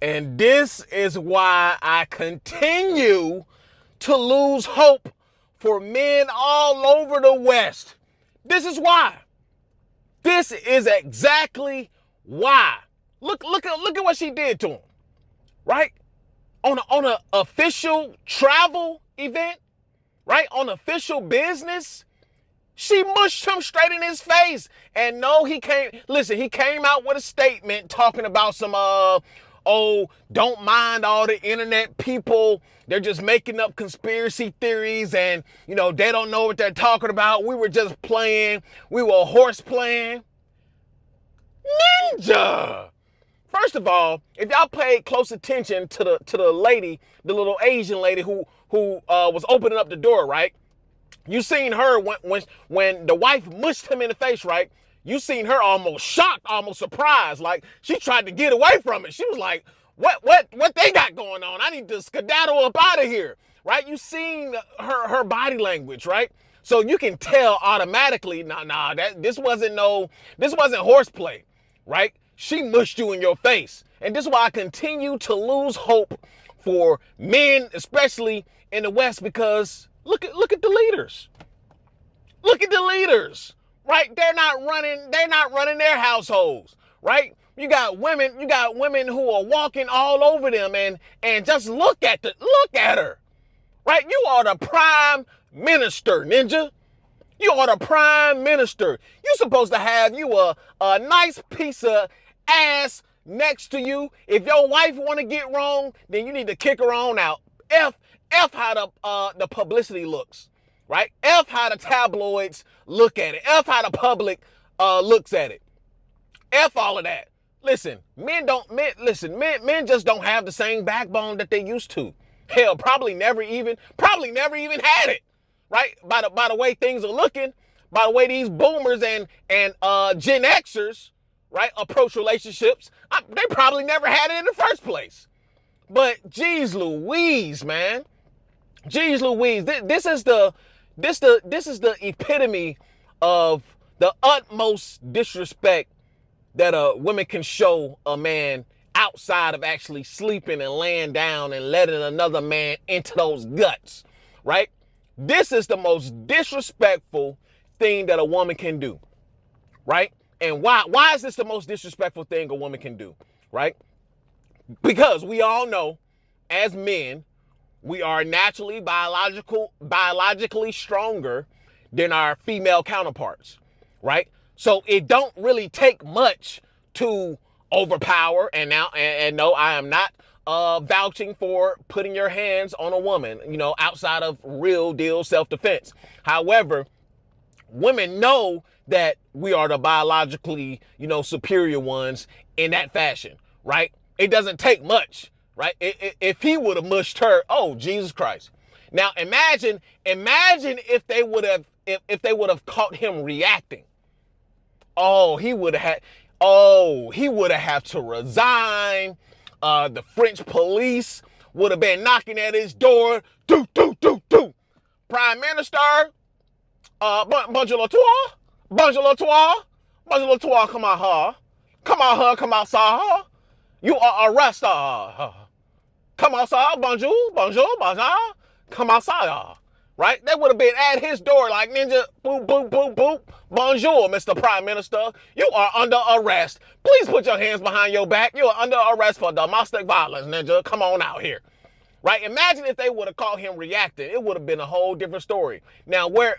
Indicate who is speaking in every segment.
Speaker 1: And this is why I continue to lose hope for men all over the West. This is why. This is exactly why. Look at what she did to him, right? On a official travel event, right? On official business, she mushed him straight in his face. And no, he came out with a statement talking about some don't mind all the internet people. They're just making up conspiracy theories and they don't know what they're talking about. We were just playing. We were horse playing. Ninja! First of all, if y'all paid close attention to the lady, the little Asian lady who was opening up the door, right? You seen her when the wife mushed him in the face, right? You seen her almost shocked, almost surprised, like she tried to get away from it. She was like, "What they got going on? I need to skedaddle up out of here." Right? You seen her body language, right? So you can tell automatically, this wasn't horseplay, right? She mushed you in your face. And this is why I continue to lose hope for men, especially in the West, because look at the leaders. Look at the leaders, right? They're not running their households, right? You got women who are walking all over them and just look at her. Right? You are the prime minister, ninja. You are the prime minister. You're supposed to have you a nice piece of ass next to you. If your wife want to get wrong, then you need to kick her on out. F how the publicity looks, right? F how the tabloids look at it. F how the public looks at it. F all of that. Listen, men just don't have the same backbone that they used to. Hell, probably never even had it. Right? By the way things are looking, by the way these boomers and Gen Xers, right, approach relationships, they probably never had it in the first place. But geez Louise, man. Geez Louise. This is the epitome of the utmost disrespect that a woman can show a man outside of actually sleeping and laying down and letting another man into those guts, right? This is the most disrespectful thing that a woman can do, right? And why is this the most disrespectful thing a woman can do, right? Because we all know, as men, we are naturally biologically stronger than our female counterparts, right? So it don't really take much to overpower. And no, I am not vouching for putting your hands on a woman, outside of real deal self-defense. However, women know that we are the biologically, superior ones in that fashion, right? It doesn't take much, right? If he would have mushed her, oh, Jesus Christ. Now imagine if they would have caught him reacting. He would have had to resign. The French police would have been knocking at his door. Do. Prime Minister, bonjour toi, come outside. You are arrested. Come outside, bonjour, come outside. Right? They would have been at his door like, ninja, boop, boop, boop, boop. Bonjour, Mr. Prime Minister. You are under arrest. Please put your hands behind your back. You are under arrest for domestic violence, ninja. Come on out here. Right? Imagine if they would have caught him reacting. It would have been a whole different story. Now where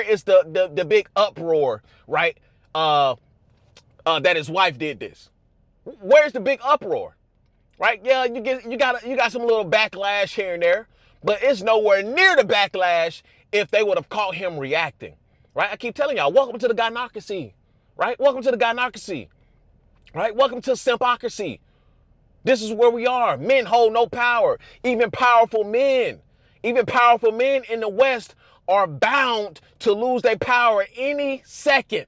Speaker 1: is the big uproar, right? That his wife did this. Where's the big uproar? Right? Yeah, you got some little backlash here and there. But it's nowhere near the backlash if they would have caught him reacting, right? I keep telling y'all, welcome to the gynocracy, right? Welcome to the gynocracy, right? Welcome to simpocracy. This is where we are. Men hold no power. Even powerful men in the West are bound to lose their power any second,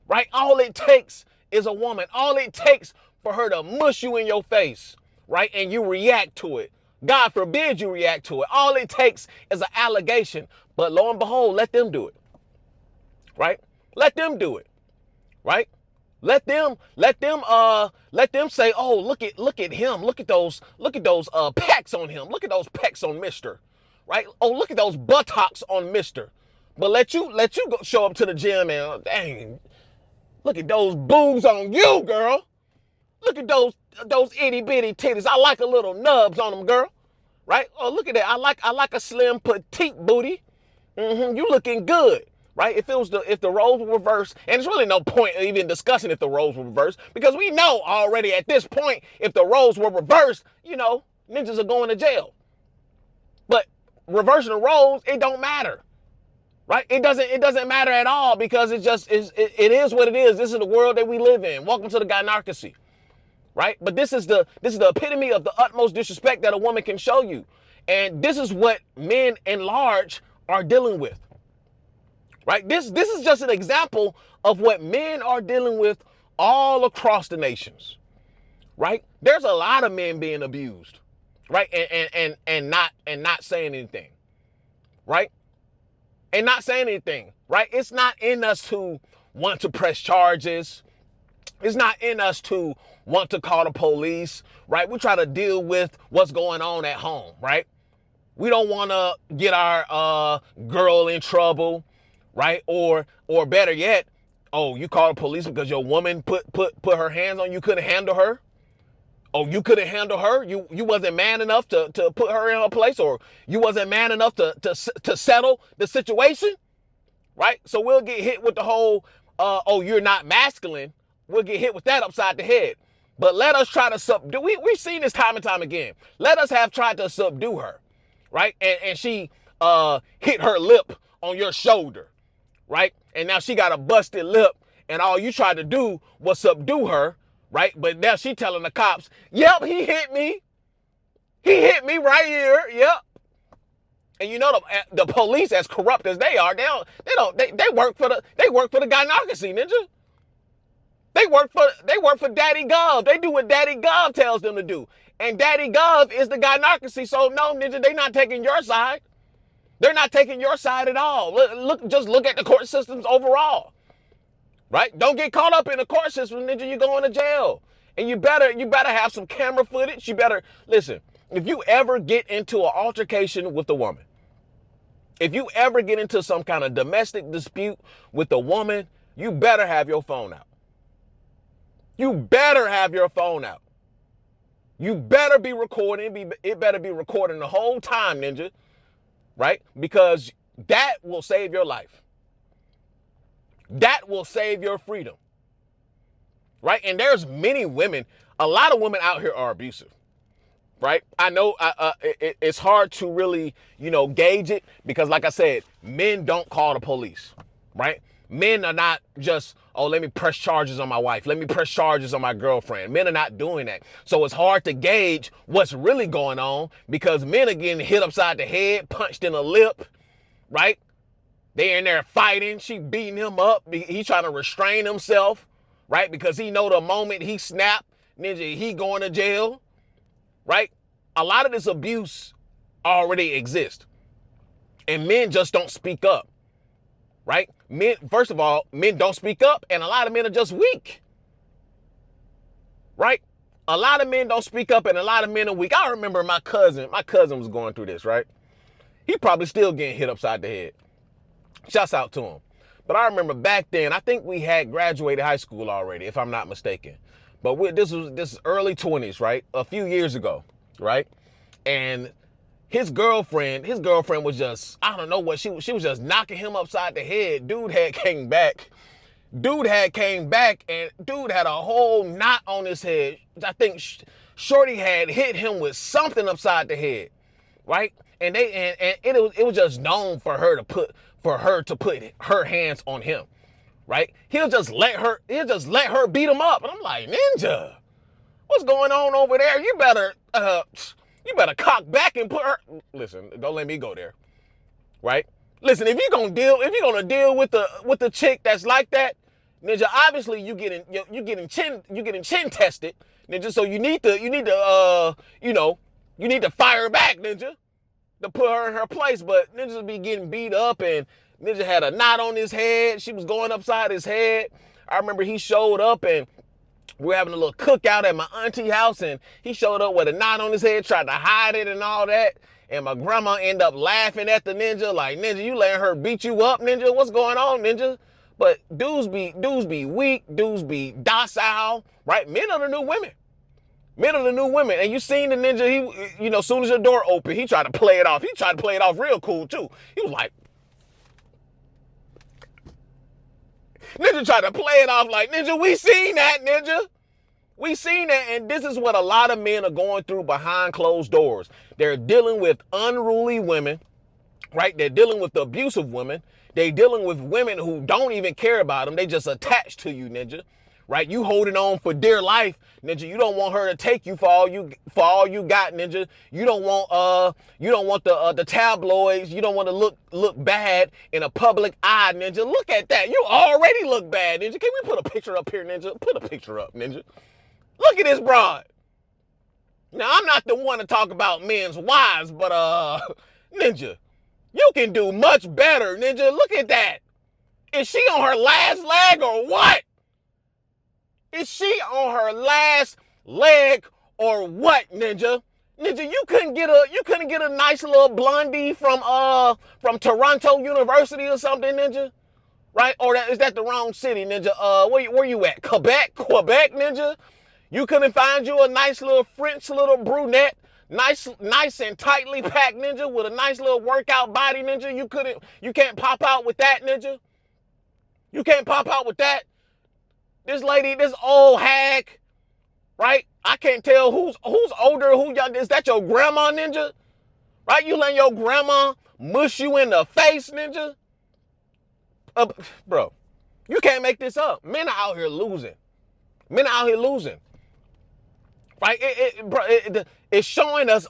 Speaker 1: right? All it takes is a woman. All it takes for her to mush you in your face, right? And you react to it. God forbid you react to it. All it takes is an allegation. But lo and behold, let them do it. Right? Let them do it. Right? Let them say, oh, look at him, look at those pecs on him, look at those pecs on Mister, right? Oh, look at those buttocks on Mister. But let you go show up to the gym and dang, look at those boobs on you, girl. Look at those itty bitty titties. I like a little nubs on them, girl. Right? Oh, look at that. I like a slim petite booty. You looking good. Right? If the roles were reversed, and there's really no point even discussing if the roles were reversed, because we know already at this point, if the roles were reversed, ninjas are going to jail. But reversing the roles, it don't matter. Right? It doesn't matter at all, because it is what it is. This is the world that we live in. Welcome to the gynarchy. Right? But this is the epitome of the utmost disrespect that a woman can show you. And this is what men in large are dealing with. Right? This is just an example of what men are dealing with all across the nations. Right? There's a lot of men being abused. Right? And not saying anything. Right? And not saying anything. Right? It's not in us to want to press charges. It's not in us to want to call the police, right? We try to deal with what's going on at home, right? We don't want to get our girl in trouble, right? Or better yet, oh, you call the police because your woman put her hands on you, couldn't handle her. Oh, you couldn't handle her. You wasn't man enough to put her in her place, or you wasn't man enough to settle the situation, right? So we'll get hit with the whole, oh, you're not masculine. We'll get hit with that upside the head. But let us try to subdue. We've seen this time and time again. Let us have tried to subdue her, right? And she hit her lip on your shoulder, right? And now she got a busted lip, and all you tried to do was subdue her, right? But now she telling the cops, yep, he hit me. He hit me right here, yep. And the police, as corrupt as they are, they work for the gynarchy, ninja. They work for Daddy Gov. They do what Daddy Gov tells them to do. And Daddy Gov is the gynarchy. So no, ninja, they're not taking your side. They're not taking your side at all. Just look at the court systems overall. Right? Don't get caught up in the court system, ninja, you're going to jail. And you better have some camera footage. You better listen, if you ever get into an altercation with a woman, if you ever get into some kind of domestic dispute with a woman, you better have your phone out. You better have your phone out. You better be recording. It better be recording the whole time, ninja. Right? Because that will save your life. That will save your freedom. Right? And there's many women, a lot of women out here are abusive. Right? I know it's hard to really, gauge it, because like I said, men don't call the police. Right? Men are not just, oh, let me press charges on my wife. Let me press charges on my girlfriend. Men are not doing that. So it's hard to gauge what's really going on, because men are getting hit upside the head, punched in the lip, right? They in there fighting. She beating him up. He's trying to restrain himself, right? Because he know the moment he snap, ninja, he going to jail, right? A lot of this abuse already exists. And men just don't speak up. Right? Men, first of all, men don't speak up, and a lot of men are just weak. Right? A lot of men don't speak up, and a lot of men are weak. I remember my cousin was going through this, right? He probably still getting hit upside the head. Shouts out to him. But I remember back then, I think we had graduated high school already, if I'm not mistaken. But this is early 20s, right? A few years ago, right? And his girlfriend was just, I don't know what, she was just knocking him upside the head. Dude had came back, and dude had a whole knot on his head. I think Shorty had hit him with something upside the head, right? And it was just known for her to put her hands on him, right? He'll just let her beat him up. And I'm like, ninja, what's going on over there? You better cock back and put her. Listen, don't let me go there, right? Listen, if you're gonna deal with the chick that's like that, ninja, obviously you getting chin tested, ninja. So you need to fire back, ninja, to put her in her place. But ninja be getting beat up, and ninja had a knot on his head. She was going upside his head. I remember he showed up and we're having a little cookout at my auntie house, and he showed up with a knot on his head, tried to hide it and all that. And my grandma ended up laughing at the ninja, like, ninja, you letting her beat you up, ninja? What's going on, ninja? But dudes be weak, dudes be docile, right? Men are the new women. Men are the new women. And you seen the ninja, he, as soon as your door opened, he tried to play it off. He tried to play it off real cool, too. He was like, ninja tried to play it off like, ninja, we seen that, ninja. We seen that, and this is what a lot of men are going through behind closed doors. They're dealing with unruly women, right? They're dealing with abusive women. They're dealing with women who don't even care about them. They just attached to you, ninja, right? You holding on for dear life, ninja. You don't want her to take you for all you got, ninja. You don't want the tabloids. You don't want to look bad in a public eye, ninja. Look at that. You already look bad, ninja. Can we put a picture up here, ninja? Put a picture up, ninja. Look at this broad. Now, I'm not the one to talk about men's wives, but ninja, you can do much better, ninja. Look at that. Is she on her last leg or what? Is she on her last leg or what, ninja? Ninja, you couldn't get a nice little blondie from Toronto University or something, ninja? Right? Or is that the wrong city, ninja? Where you at? Quebec, ninja? You couldn't find you a nice little French little brunette, nice and tightly packed, ninja, with a nice little workout body, ninja. You can't pop out with that, ninja. You can't pop out with that. This lady, this old hag, right? I can't tell who's older, who young. Is that your grandma, ninja? Right? You letting your grandma mush you in the face, ninja? Bro, you can't make this up. Men are out here losing. Men are out here losing. Right? It's showing us,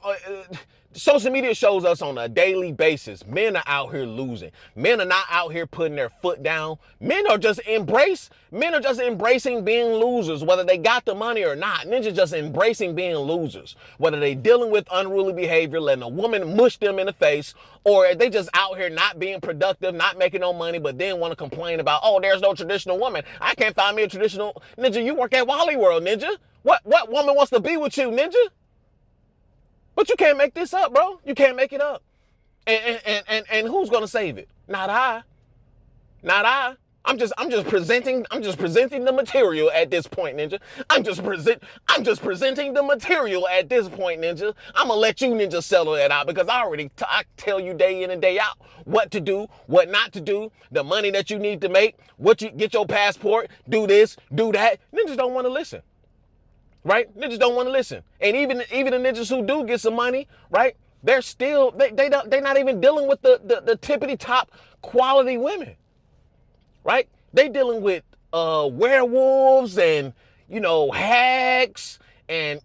Speaker 1: social media shows us on a daily basis. Men are out here losing. Men are not out here putting their foot down. Men are just embracing being losers, whether they got the money or not. Ninja just embracing being losers, whether they dealing with unruly behavior, letting a woman mush them in the face, or they just out here not being productive, not making no money, but then want to complain about, oh, there's no traditional woman. I can't find me a traditional. Ninja, you work at Wally World, ninja. What woman wants to be with you, ninja? But you can't make this up, bro. You can't make it up. And who's gonna save it? Not I. Not I. I'm just presenting the material at this point, ninja. I'm just presenting the material at this point, ninja. I'm gonna let you, ninja, settle that out, because I tell you day in and day out what to do, what not to do, the money that you need to make, what you get your passport, do this, do that. Ninjas don't want to listen. Right? Ninjas don't want to listen. And even the ninjas who do get some money, right? They're still, they're not even dealing with the tippity top quality women. Right? They dealing with werewolves and, hags and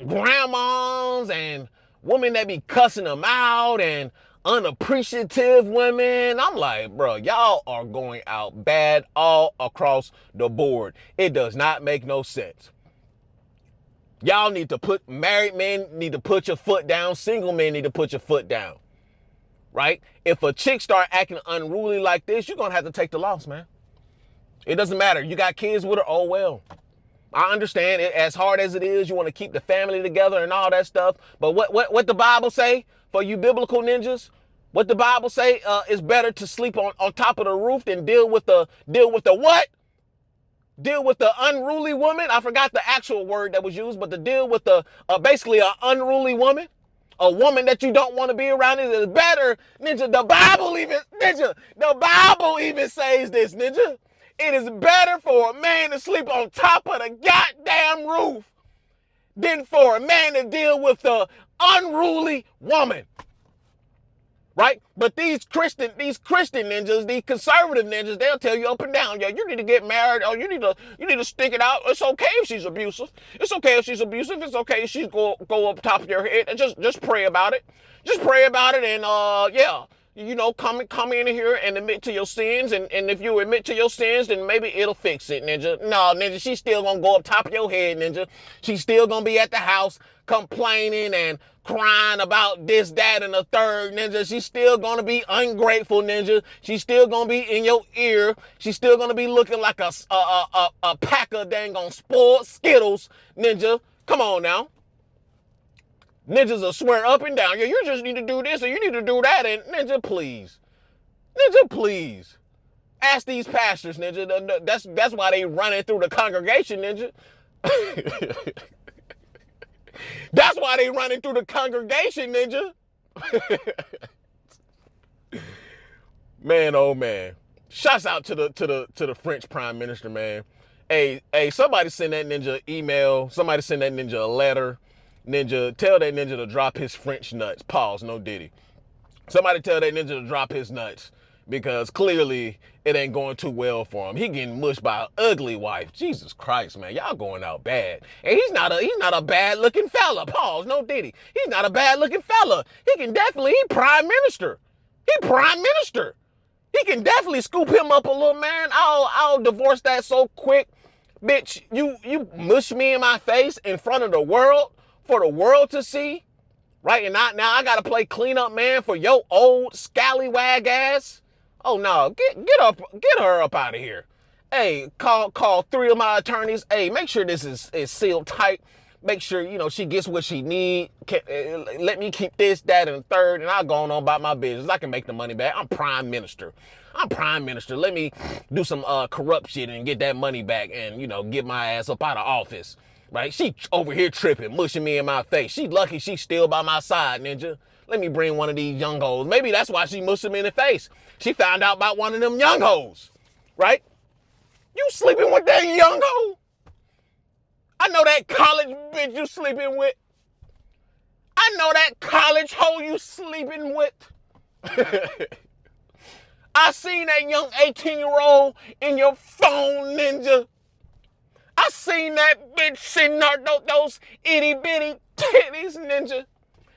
Speaker 1: grandmas and women that be cussing them out and unappreciative women. I'm like, bro, y'all are going out bad all across the board. It does not make no sense. Y'all married men need to put your foot down. Single men need to put your foot down, right? If a chick start acting unruly like this, you're going to have to take the loss, man. It doesn't matter. You got kids with her, oh well. I understand it, as hard as it is, you want to keep the family together and all that stuff. But what the Bible say for you biblical ninjas? What the Bible say is better to sleep on top of the roof than deal with the what? Deal with the unruly woman. I forgot the actual word that was used, but to deal with basically an unruly woman, a woman that you don't want to be around, is better, ninja. The Bible even says this, ninja. It is better for a man to sleep on top of the goddamn roof than for a man to deal with the unruly woman. Right? But these Christian ninjas, these conservative ninjas, they'll tell you up and down, yeah, you need to get married, or you need to stick it out. It's okay if she's abusive. It's okay if she's abusive. It's okay if she's go up top of your head, and just pray about it. Just pray about it, and come in here and admit to your sins, and if you admit to your sins, then maybe it'll fix it, ninja. No, ninja, she's still gonna go up top of your head, ninja. She's still gonna be at the house complaining and crying about this, that, and the third, Ninja. She's still gonna be ungrateful, Ninja. She's still gonna be in your ear. She's still gonna be looking like a pack of dang on spoiled Skittles, Ninja. Come on now. Ninjas will swear up and down, yeah, you just need to do this or you need to do that, and Ninja, please. Ninja, please. Ask these pastors, Ninja. That's why they running through the congregation, Ninja. That's why they running through the congregation, Ninja. Man, oh man. Shouts out to the French Prime Minister, man. Hey, somebody send that ninja an email. Somebody send that ninja a letter. Ninja, tell that ninja to drop his French nuts. Pause, no Diddy. Somebody tell that ninja to drop his nuts, because clearly it ain't going too well for him. He getting mushed by an ugly wife. Jesus Christ, man, y'all going out bad. And he's not a bad looking fella. Pause, no Diddy. He's not a bad looking fella. He prime minister. He prime minister. He can definitely scoop him up a little, man. I'll divorce that so quick. Bitch, you mush me in my face in front of the world for the world to see, right? And now I gotta play cleanup man for your old scallywag ass. Oh no, get her up out of here. Hey, call 3 of my attorneys. Hey, make sure this is sealed tight. Make sure, she gets what she need. Let me keep this, that, and the third, and I'll go on about my business. I can make the money back. I'm prime minister. Let me do some corrupt shit and get that money back and, get my ass up out of office. Right? She over here tripping, mushing me in my face. She lucky she's still by my side, Ninja. Let me bring one of these young hoes. Maybe that's why she mushed me in the face. She found out about one of them young hoes. Right? You sleeping with that young hoe? I know that college bitch you sleeping with. I know that college hoe you sleeping with. I seen that young 18-year-old in your phone, Ninja. I seen that bitch sitting on those itty bitty titties, Ninja.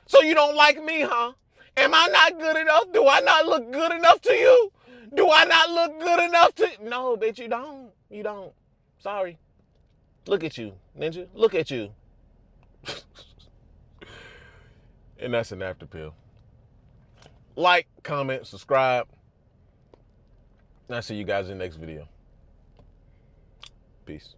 Speaker 1: So you don't like me, huh? Am I not good enough? Do I not look good enough to you? Do I not look good enough to... No, bitch, you don't. You don't. Sorry. Look at you, Ninja. Look at you. And that's an after pill. Like, comment, subscribe. And I'll see you guys in the next video. Peace.